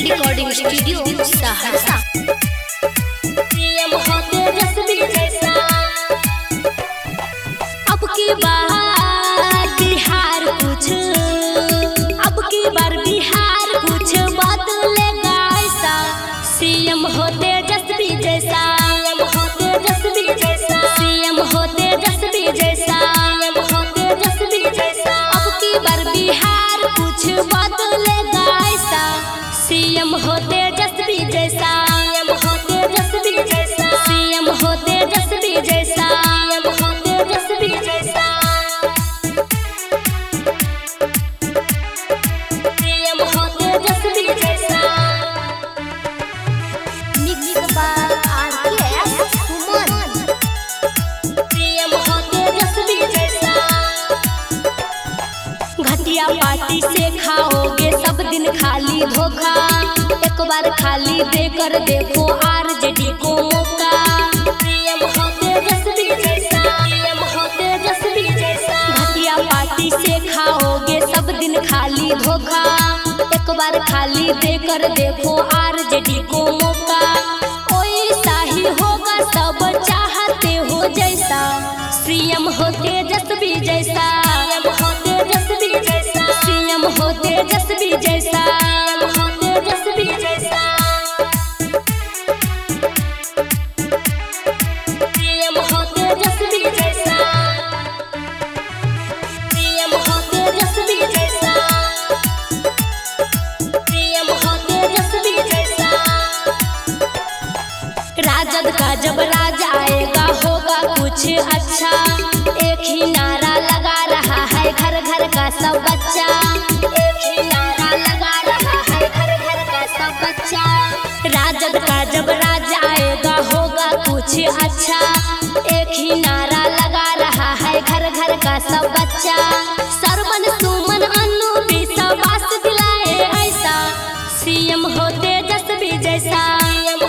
Recording studio Saharsa. अब की बार बिहार कुछ, अब की बार बिहार कुछ बदलेगा ऐसा। सीएम हो तेजस्वी जैसा, सीएम हो तेजस्वी जैसा, सीएम हो तेजस्वी जैसा, सीएम हो तेजस्वी जैसा। अब की बार बिहार कुछ बदलेगा ऐसा। सीएम हो तेजस्वी जैसा, सीएम हो तेजस्वी जैसा, सीएम हो तेजस्वी जैसा, सीएम हो तेजस्वी जैसा, सीएम हो तेजस्वी जैसा। Mix by RKS Suman. CM हो तेजस्वी जैसा। घटिया पार्टी से खाओगे सब दिन खाली धोखा। एक बार खाली देकर देखो आरजेडी को मौका। सीएम हो तेजस्वी जैसा, सीएम हो तेजस्वी जैसा। घटिया पार्टी से खाओगे सब दिन खाली धोखा। एक बार खाली देकर देखो आरजेडी को मौका। वैसा ही होगा सब चाहते हो जैसा। सीएम हो तेजस्वी जैसा, सीएम हो तेजस्वी जैसा, सीएम हो तेजस्वी जैसा, सीएम हो तेजस्वी जैसा, सीएम हो तेजस्वी जैसा, सीएम हो तेजस्वी जैसा, सीएम हो तेजस्वी जैसा। राजद का जब राज आएगा होगा कुछ अच्छा। एक ही नारा लगा रहा है घर घर का सब बच्चा। एक ही नारा लगा रहा है घर घर का सब बच्चा। राजद का जब राज आएगा होगा कुछ अच्छा। एक ही नारा लगा रहा है घर घर का सब बच्चा। सरवन सुमन अन्नू विश्वास दिलाए ऐसा। सीएम हो तेजस्वी जैसा, सीएम